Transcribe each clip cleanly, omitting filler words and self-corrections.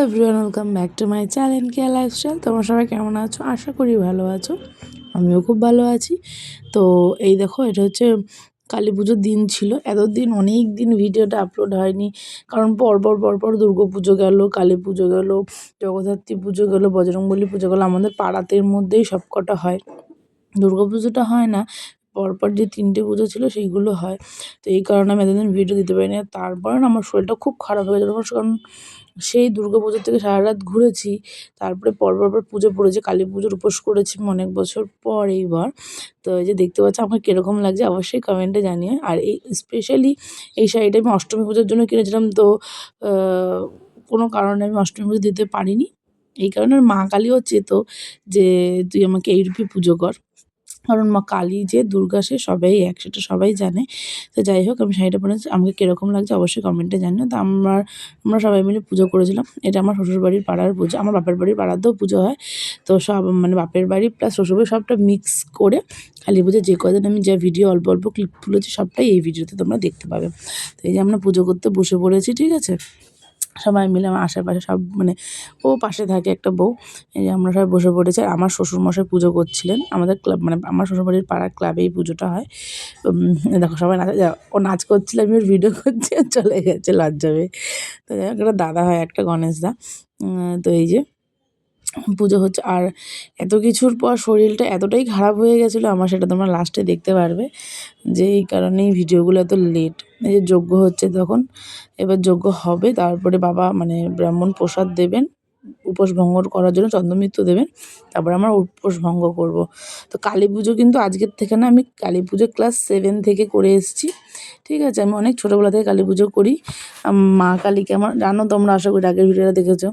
Everyone, welcome back to my channel Keya lifestyle. তোমরা সবাই কেমন আছো? আশা করি ভালো আছো। আমিও খুব ভালো আছি। তো এই দেখো, এটা হচ্ছে কালী পুজোর দিন ছিল। এতদিন অনেক দিন ভিডিওটা আপলোড হয়নি, কারণ পরপর দুর্গা পুজো গেল, কালী পুজো গেল, জগদ্ধাত্রী পুজো গেল, বজরংবলী পুজো গেল। আমাদের পাড়াতের মধ্যেই সবকটা হয়, দুর্গা পুজোটা হয় না। পরপর যে 3টে পুজো ছিল সেইগুলো হয়। তো এই কারণে আমি এতদিন ভিডিও দিতে পারিনি। আর তারপরে না আমার শরীরটা খুব খারাপ হয়ে গেছিলো, কারণ সেই দুর্গা পুজোর থেকে সারা রাত ঘুরেছি। তারপরে পরপর পুজো পড়েছে, কালী পুজোর উপোস করেছি আমি অনেক বছর পর এইবার। তো এই যে দেখতে পাচ্ছি, আমাকে কীরকম লাগছে অবশ্যই কমেন্টে জানিয়ে। আর এই স্পেশালি এই শাড়িটা আমি অষ্টমী পুজোর জন্য কিনেছিলাম। তো কোনো কারণে আমি অষ্টমী পুজো দিতে পারিনি। এই কারণে মা কালীও চেত যে তুই আমাকে এই রূপে পুজো কর, কারণ মা কালী যে দুর্গা সে সবাই এক, সেটা সবাই জানে। তো যাই হোক, আমি শাড়িটা পরেছি, আমাকে কীরকম লাগছে অবশ্যই কমেন্টে জানিও। তো আমরা সবাই মিলে পুজো করেছিলাম। এটা আমার শ্বশুরবাড়ির পাড়ার পুজো, আমার বাপের বাড়ির পাড়াতেও পুজো হয়। তো সব মানে বাপের বাড়ি প্লাস শ্বশুরবাড়ি সবটা মিক্স করে কালী পুজো যে কদিন আমি যে ভিডিও অল্প অল্প ক্লিপ তুলেছি সবটাই এই ভিডিওতে তোমরা দেখতে পাবে। তো এই যে আমরা পুজো করতে বসে পড়েছি, ঠিক আছে। সবাই মিলে আমার আশেপাশে সব মানে ও পাশে থাকে একটা বউ। এই যে আমরা সবাই বসে পড়েছি। আর আমার শ্বশুরমশাই পুজো করছিলেন। আমাদের ক্লাব মানে আমার শ্বশুরবাড়ির পাড়ার ক্লাবেই পুজোটা হয়। দেখো সবাই নাচ, ও নাচ করছিল, আমি ওর ভিডিও করছি, আর চলে গেছে লজ্জা পেয়ে। তো যাই হোক, একটা দাদা হয়, একটা গণেশদা। তো এই যে পুজো হচ্ছে। আর এত কিছুর পর শরীরটা এতটাই খারাপ হয়ে গেছিলো আমার, সেটা তোমরা লাস্টে দেখতে পারবে, যে এই কারণেই ভিডিওগুলো এত লেট। এই যে যজ্ঞ হচ্ছে তখন, এবার যজ্ঞ হবে, তারপরে বাবা মানে ব্রাহ্মণ প্রসাদ দেবেন উপোস ভঙ্গ করার জন্য, চন্দ্রমিত্র দেবেন, তারপরে আমরা উপোস ভঙ্গ করব। তো কালী পুজো কিন্তু আজকের থেকে না, আমি কালী পুজো ক্লাস 7 থেকে করে এসেছি, ঠিক আছে। আমি অনেক ছোটোবেলা থেকে কালী পুজো করি। মা কালীকে আমার জানো তোমরা, আশা করি আগের ভিডিওটা দেখেছো।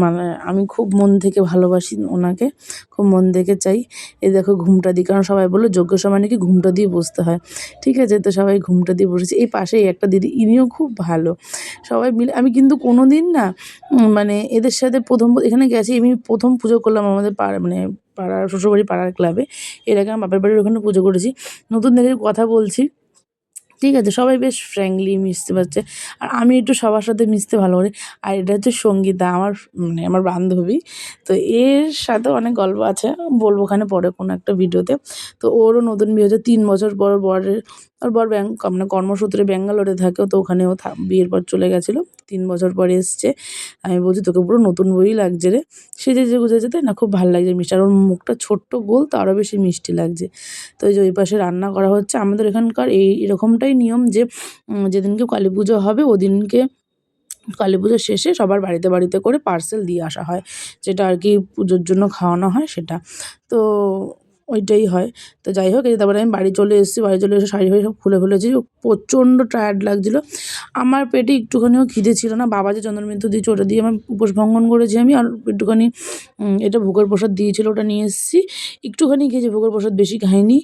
মানে আমি খুব মন থেকে ভালোবাসি ওনাকে, খুব মন থেকে চাই। এই দেখো ঘুমটা দিই, কারণ সবাই বললো যজ্ঞের সময় নাকি ঘুমটা দিয়ে বসতে হয়, ঠিক আছে। তো সবাই ঘুমটা দিয়ে বসেছি। এই পাশেই একটা দিদি, ইনিও খুব ভালো। সবাই মিলে, আমি কিন্তু কোনো দিন না মানে এদের সাথে প্রথম এখানে গেছি, আমি প্রথম পুজো করলাম আমাদের পাড়া মানে পাড়ার শ্বশুরবাড়ি পাড়ার ক্লাবে। এর আগে আমার বাপের বাড়ির ওখানে পুজো করেছি। নতুন থেকে কথা বলছি, ঠিক আছে। সবাই বেশ ফ্র্যাঙ্কলি মিশতে পারছে, আর আমি একটু সবার সাথে মিশতে ভালো করি। আর এটা হচ্ছে সঙ্গীতা, আমার মানে আমার বান্ধবী। তো এর সাথে অনেক গল্প আছে, বলবো ওখানে পরে কোনো একটা ভিডিওতে। তো ওরও নতুন বিয়ে হয়েছে 3 বছর পর। ওর বর মানে কর্মসূত্রে ব্যাঙ্গালোরে থাকে, তো ওখানেও বিয়ের পর চলে গেছিলো, 3 বছর পরে এসছে। আমি বলছি তোকে পুরো নতুন বই লাগছে রে, সেজে গুজেছে, তাই না? খুব ভালো লাগছে মিষ্টি, আর ওর মুখটা ছোট্ট গোল, তো আরও বেশি মিষ্টি লাগছে। তো এই যে ওই পাশে রান্না করা হচ্ছে। আমাদের এখানকার এরকমটাই নিয়ম যে যেদিনকে কালী পুজো হবে ওদিনকে কালী পুজোর শেষে সবার বাড়িতে বাড়িতে করে পার্সেল দিয়ে আসা হয়, যেটা আর কি পুজোর জন্য খাওয়ানো হয় সেটা। তো ওইটাই হয়। তো যাই হোক, এই যে তারপরে আমি বাড়ি চলে এসেছি। বাড়ি চলে এসে শাড়ি ফাড়ি সব খুলে ফেলেছি, প্রচণ্ড টায়ার্ড লাগছিলো। আমার পেটে একটুখানিও খিদে ছিল না। বাবা যে চন্দ্রমিত্র দিয়েছে ওটা দিয়ে আমার উপোস ভঙ্গন করেছি আমি। আর একটুখানি এটা ভোগের প্রসাদ দিয়েছিল, ওটা নিয়ে এসেছি। একটুখানি খেয়েছি ভোগের প্রসাদ, বেশি খাইনি।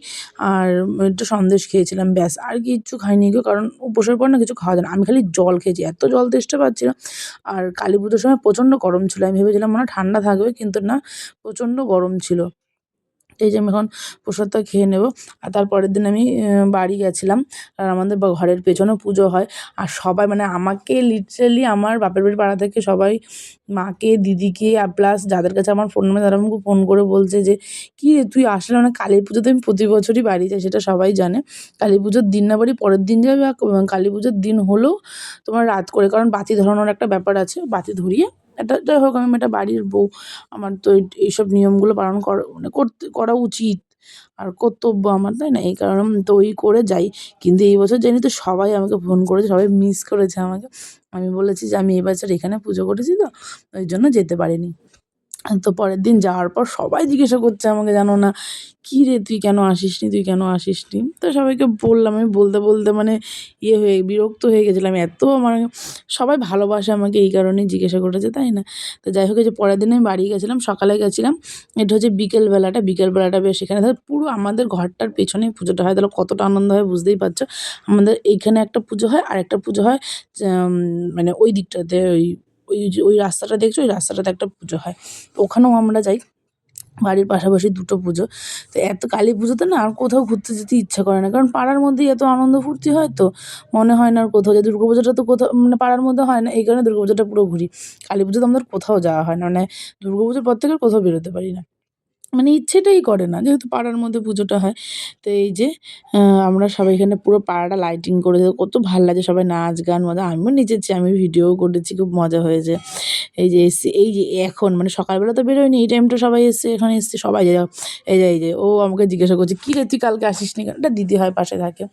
আর একটু সন্দেশ খেয়েছিলাম, ব্যাস। আর কিচ্ছু খাইনি গো, কারণ উপোসের পর না কিছু খাওয়া যায় না। আমি খালি জল খেয়েছি, এত জল তেষ্টা পাচ্ছিল। আর কালী পুজোর সময় প্রচণ্ড গরম ছিল, আমি ভেবেছিলাম মনে হয় ঠান্ডা থাকবে, কিন্তু না, প্রচণ্ড গরম ছিল। এই যে আমি এখন প্রসাদটা খেয়ে নেব। আর তারপরের দিন আমি বাড়ি গেছিলাম। আর আমাদের ঘরের পেছনেও পুজো হয়। আর সবাই মানে আমাকে লিটারেলি আমার বাপের বাড়ির পাড়া থেকে সবাই মাকে, দিদিকে, আর প্লাস যাদের কাছে আমার ফোন নাম্বার তারা আমাকে ফোন করে বলছে যে কী রে তুই আসলে না, কালী পুজোতে আমি প্রতি বছরই বাড়ি যাই, সেটা সবাই জানে। কালী পুজোর দিন না বাড়ি, পরের দিন যাবে। কালী পুজোর দিন হলেও তোমার রাত করে, কারণ বাতি ধরানোর একটা ব্যাপার আছে, বাতি ধরিয়ে এটা যাই হোক, আমি একটা বাড়ির বউ, আমার তো এইসব নিয়মগুলো পালন মানে করা উচিত আর কর্তব্য আমার, তাই না? এই কারণে তো ওই করে যাই। কিন্তু এই বছর জানি তো সবাই আমাকে ফোন করেছে, সবাই মিস করেছে আমাকে। আমি বলেছি যে আমি এই বছর এখানে পুজো করেছি, তো ওই জন্য যেতে পারিনি। তো পরের দিন যাওয়ার পর সবাই জিজ্ঞাসা করছে আমাকে, জানো না, কী রে তুই কেন আসিসনি, তুই কেন আসিসনি? তো সবাইকে বললাম, আমি বলতে বলতে মানে বিরক্ত হয়ে গেছিলাম। এত মানে সবাই ভালোবাসে আমাকে, এই কারণেই জিজ্ঞাসা করেছে, তাই না? তো যাই হোক, এই যে পরের দিন আমি বাড়ি গেছিলাম, সকালে গেছিলাম। এটা হচ্ছে বিকেলবেলাটা বেশ এখানে ধর পুরো আমাদের ঘরটার পেছনেই পুজোটা হয়, তাহলে কতটা আনন্দ হয় বুঝতেই পারছো। আমাদের এইখানে একটা পুজো হয়, আর একটা পুজো হয় মানে ওই দিকটাতে, ওই যে ওই রাস্তাটা দেখছো, ওই রাস্তাটাতে একটা পুজো হয়, ওখানেও আমরা যাই। বাড়ির পাশাপাশি দুটো পুজো। তো এত কালী পুজোতে না আর কোথাও ঘুরতে যেতে ইচ্ছা করে না, কারণ পাড়ার মধ্যেই এত আনন্দ ফুর্তি হয়, তো মনে হয় না আর কোথাও যে দুর্গা পুজোটা তো কোথাও মানে পাড়ার মধ্যে হয় না, এই কারণে দুর্গা পুজোটা পুরো ঘুরি। কালী পুজোতে আমাদের কোথাও যাওয়া হয় না, মানে দুর্গা পুজোর পর থেকে আর কোথাও বেরোতে পারি না, মানে ইচ্ছেটাই করে না, যেহেতু পাড়ার মধ্যে পুজোটা হয়। তো এই যে আমরা সবাই এখানে পুরো পাড়াটা লাইটিং করে দেবো, কত ভাল লাগে, সবাই নাচ গান মজা, আমিও নেচেছি, আমি ভিডিও করেছি, খুব মজা হয়েছে। এই যে এসছি, এই যে এখন মানে সকালবেলা তো বেরোয়নি, এই টাইমটা সবাই এসছে, এখানে এসছে সবাই যে এই যে ও আমাকে জিজ্ঞাসা করছে কী রে তুই কালকে আসিসনি কেন, এটা দিদি হয় পাশে থাকে,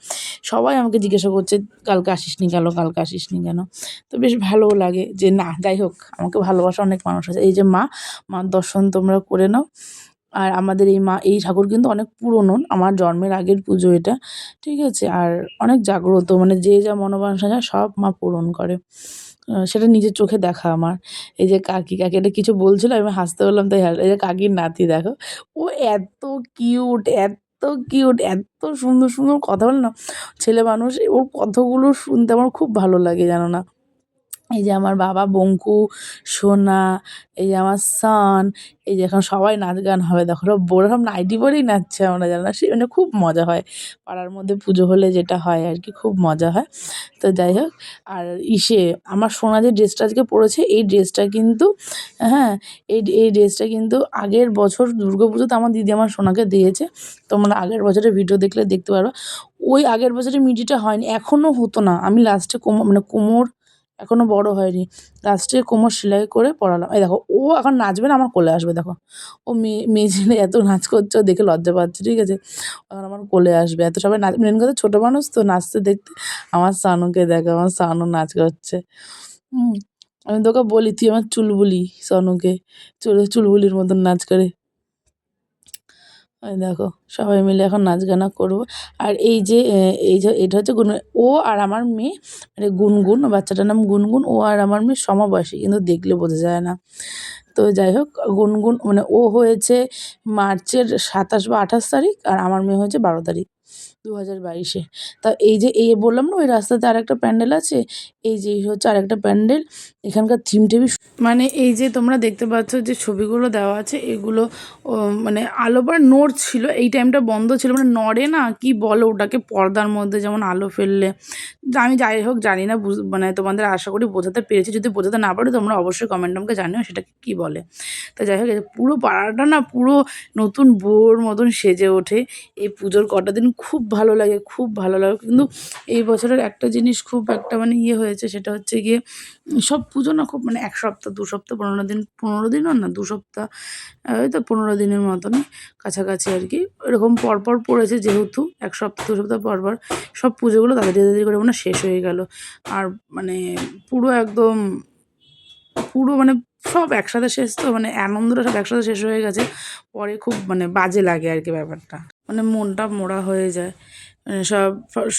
সবাই আমাকে জিজ্ঞাসা করছে কালকে আসিসনি কেন, কালকে আসিসনি কেন। তো বেশ ভালোও লাগে যে না, যাই হোক, আমাকে ভালোবাসা অনেক মানুষ আছে। এই যে মার দর্শন তোমরা করে নাও। আর আমাদের এই ঠাকুর কিন্তু অনেক পুরনো, আমার জন্মের আগের পুজো এটা, ঠিক আছে? আর অনেক জাগ্রত, মানে যে যা মনোবাঞ্ছা সব মা পূরণ করে। সেটা নিজের চোখে দেখা আমার। এই যে কাকি এটা কিছু বলছিল, আমি হাসতে বললাম তাই এই যে কাকির নাতি দেখো, ও এত কিউট, এত কিউট, এত সুন্দর, সুন্দর কথা বলে না, ছেলে মানুষ, ওর কথাগুলো শুনতে আমার খুব ভালো লাগে জানো না? এই যে আমার বাবা বঙ্কু, সোনা, এই যে আমার সন, এই যে এখন সবাই নাচ গান হবে দেখো, সব বউরা সব নাইটি পরেই নাচছে, আমরা জানো না, সে মানে খুব মজা হয়। পাড়ার মধ্যে পুজো হলে যেটা হয় আর কি, খুব মজা হয়। তো যাই হোক, আর আমার সোনা যে ড্রেসটা আজকে পরেছে, এই ড্রেসটা কিন্তু, হ্যাঁ, এই ড্রেসটা কিন্তু আগের বছর দুর্গাপুজোতে আমার দিদি আমার সোনাকে দিয়েছে। তোমরা আগের বছরের ভিডিও দেখলে দেখতে পারবা। ওই আগের বছরের মিডিটা হয়নি, এখনও হতো না, আমি লাস্টে কোমর এখনও বড় হয়নি, লাস্টে কোমর সেলাই করে পরালাম। এই দেখো, ও এখন নাচবে না, আমার কোলে আসবে দেখো, ও মেয়ে ছেলে এত নাচ করছে, ও দেখে লজ্জা পাচ্ছে, ঠিক আছে? এখন আমার কোলে আসবে, এত সবাই নাচ, মেন কথা ছোটো মানুষ তো নাচতে দেখতে, আমার সানুকে দেখো, আমার সানু নাচ করছে। হুম, আমি তোকে বলি তুই আমার চুলবুলি, সনুকে চুলবুলির মতন নাচ করে। এই দেখো, সবাই মিলে এখন নাচ গানা করবো। আর এই যে এটা হচ্ছে ও আর আমার মেয়ে, মানে গুনগুন, বাচ্চাটার নাম গুনগুন, ও আর আমার মেয়ে সমবয়সী, কিন্তু দেখলে বোঝা যায় না। তো যাই হোক, গুনগুন মানে ও হয়েছে মার্চের 27 বা 28 তারিখ, আর আমার মেয়ে হয়েছে 12 তারিখ 2022-এ। তা এই বললাম না ওই রাস্তাতে আরেকটা প্যান্ডেল আছে, এই যে এই হচ্ছে আরেকটা প্যান্ডেল। এখানকার থিম টেবি, মানে এই যে তোমরা দেখতে পাচ্ছ যে ছবিগুলো দেওয়া আছে, এগুলো মানে আলোবার নড়ছিল, এই টাইমটা বন্ধ ছিল, মানে নড়ে না, কি বলো ওটাকে, পর্দার মধ্যে যেমন আলো ফেললে, আমি যাই হোক জানি না, মানে তোমাদের আশা করি বোঝাতে পেরেছি, যদি বোঝাতে না পারো তোমরা অবশ্যই কমেন্ট আমাকে জানিও সেটাকে কী বলে। তো যাই হোক, এই যে পুরো পাড়াটা না পুরো নতুন বউর মতন সেজে ওঠে এই পুজোর কটা দিন, খুব ভালো লাগে, খুব ভালো লাগে। কিন্তু এই বছরের একটা জিনিস খুব একটা মানে হয়েছে, সেটা হচ্ছে গিয়ে সব পুজো না খুব মানে 1 সপ্তাহ 2 সপ্তাহ 15 দিন, 15 দিনও না 2 সপ্তাহ, ওই তো 15 দিনের মতনই কাছাকাছি আর কি, এরকম পরপর পড়েছে, যেহেতু 1 সপ্তাহ 2 সপ্তাহ পরপর সব পুজোগুলো তাড়াতাড়ি করে মানে শেষ হয়ে গেল। আর মানে পুরো একদম পুরো মানে সব একসাথে শেষ, তো মানে আনন্দটা সব একসাথে শেষ হয়ে গেছে, পরে খুব মানে বাজে লাগে আর কি ব্যাপারটা, মানে মনটা মরা হয়ে যায়। সব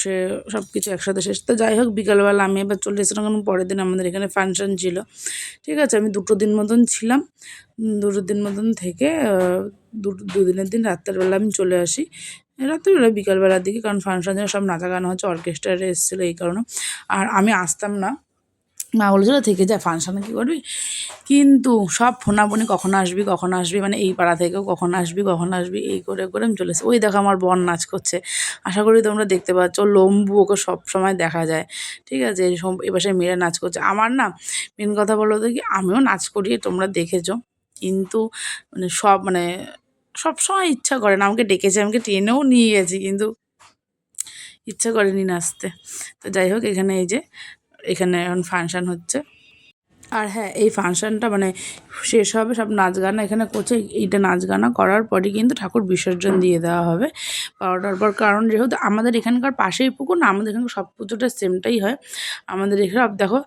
সে সব কিছু একসাথে শেষ। তো যাই হোক, বিকালবেলা আমি এবার চলে এসেছিলাম, কারণ পরের দিন আমাদের এখানে ফাংশন ছিল, ঠিক আছে? আমি 2 দিন মতন ছিলাম, 2 দিন মতন থেকে দুদিনের দিন রাত্রের বেলা আমি চলে আসি, রাত্রিবেলা বিকালবেলার দিকে, কারণ ফাংশানে সব নাচা গানা হচ্ছে, অর্কেস্ট্রারে এসেছিলো এই কারণে। আর আমি আসতাম না, মা বলেছিল থেকে যা, ফাংশানে কী করবি, কিন্তু সব ফোনাফোনি কখন আসবি কখন আসবি, মানে এই পাড়া থেকেও কখন আসবি কখন আসবি, এই করে করে আমি চলে এসেছি। ওই দেখো আমার বোন নাচ করছে, আশা করি তোমরা দেখতে পাচ্ছ, লম্বু, ওকে সব সময় দেখা যায়, ঠিক আছে? এপাশে মেয়েরা নাচ করছে, আমার না মেন কথা বলো তো কি, আমিও নাচ করি, তোমরা দেখেছো, কিন্তু মানে সবসময় ইচ্ছা করে না, আমাকে ডেকেছে, আমাকে টেনেও নিয়ে গেছি, কিন্তু ইচ্ছা করেনি নাচতে। তো যাই হোক, এখানে এখন ফাংশান হচ্ছে। আর হ্যাঁ, এই ফাংশানটা মানে শেষ হবে, সব নাচ গানা এখানে করছে, এইটা নাচ গানা করার পরই কিন্তু ঠাকুর বিসর্জন দিয়ে দেওয়া হবে 12টার পর, কারণ যেহেতু আমাদের এখানকার পাশেই পুকুর না, আমাদের এখানকার সব পুজোটা সেমটাই হয়। আমাদের এখানে দেখো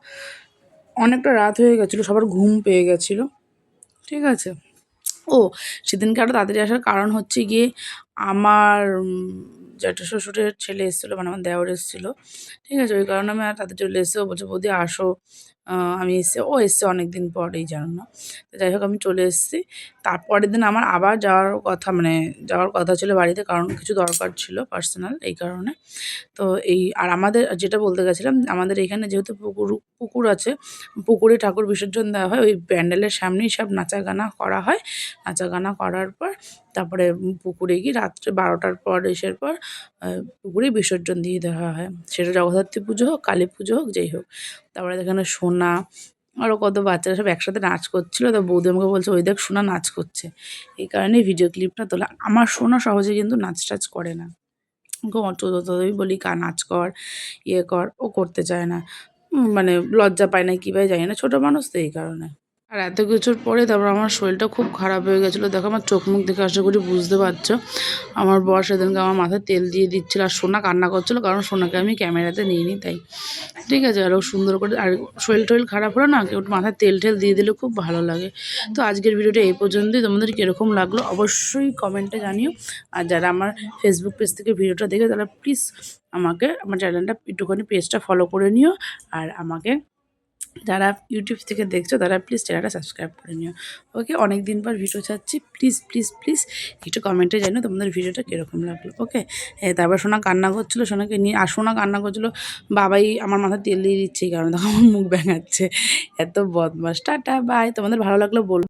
অনেকটা রাত হয়ে গেছিলো, সবার ঘুম পেয়ে গেছিলো, ঠিক আছে? ও, সেদিনকে আরও তাড়াতাড়ি আসার কারণ হচ্ছে গিয়ে আমার জ্যাঠা শ্বশুরের ছেলে এসেছিলো, মানে আমার দেওর এসেছিলো, ঠিক আছে? ওই কারণে আমি আর তাড়াতাড়ি চলে এসেছি। ও বলছে বৌদি আসো, আমি ও এসছে অনেক দিন পর, এই জানো না। তো যাই হোক আমি চলে এসেছি। তারপরের দিন আমার আবার যাওয়ার কথা ছিল বাড়িতে, কারণ কিছু দরকার ছিল পার্সোনাল, এই কারণে। তো আর আমাদের যেটা বলতে গেছিলাম, আমাদের এখানে যেহেতু পুকুর আছে, পুকুরে ঠাকুর বিসর্জন দেওয়া হয়, ওই প্যান্ডেলের সামনেই সব নাচা গানা করা হয়। নাচা গানা করার পর তারপরে পুকুরে গিয়ে রাত্রে 12টার পর এসের পর পুকুরে বিসর্জন দিয়ে দেওয়া হয়। সেটা জগদ্ধাত্রী পুজো হোক, কালী পুজো হোক, যেই হোক। তারপরে এখানে সোনা আরও কত বাচ্চারা সব একসাথে নাচ করছিল। তো বৌদি আমাকে বলছে, ওই দেখ সোনা নাচ করছে। এই কারণেই ভিডিও ক্লিপটা তোলা। আমার সোনা সহজে কিন্তু নাচ টাচ করে না। ওকে যতই বলি নাচ কর, ইয়ে কর, ও করতে চায় না। মানে লজ্জা পায় না কীভাবে জানি না, ছোটো মানুষ তো, এই কারণে। আর এত কিছুর পরে তারপর আমার শরীরটা খুব খারাপ হয়ে গেছিলো। দেখো আমার চোখ মুখ দেখে আশা করি বুঝতে পারছো। আমার বর সেদিনকে আমার মাথায় তেল দিয়ে দিচ্ছিলো, আর সোনা কান্না করছিলো, কারণ সোনাকে আমি ক্যামেরাতে নিইনি তাই। ঠিক আছে, আরও সুন্দর করে। আর শরীর টরীর খারাপ হলো না, কেউ মাথায় তেল টেল দিয়ে দিলে খুব ভালো লাগে। তো আজকের ভিডিওটা এই পর্যন্তই। তোমাদের কীরকম লাগলো অবশ্যই কমেন্টে জানিও। আর যারা আমার ফেসবুক পেজ থেকে ভিডিওটা দেখে, তারা প্লিজ আমাকে আমার চ্যানেলটা একটুখানি পেজটা ফলো করে নিও। আর আমাকে যারা ইউটিউব থেকে দেখছো, তারা প্লিজ চ্যানেলটা সাবস্ক্রাইব করে নিও। ওকে, অনেক দিন পর ভিডিও ছাড়ছি। প্লিজ প্লিজ প্লিজ একটু কমেন্টে জানিও তোমাদের ভিডিওটা কীরকম লাগলো। ওকে, তারপর সোনা কান্না করছিলো, সোনাকে নিয়ে, আর সোনা কান্না করছিলো, বাবাই আমার মাথায় তেল দিয়ে দিচ্ছে, এই কারণে দেখো আমার মুখ ব্যাঙাচ্ছে। এত বদমাস। Ta-ta, bye. তোমাদের ভালো লাগলো বলবো।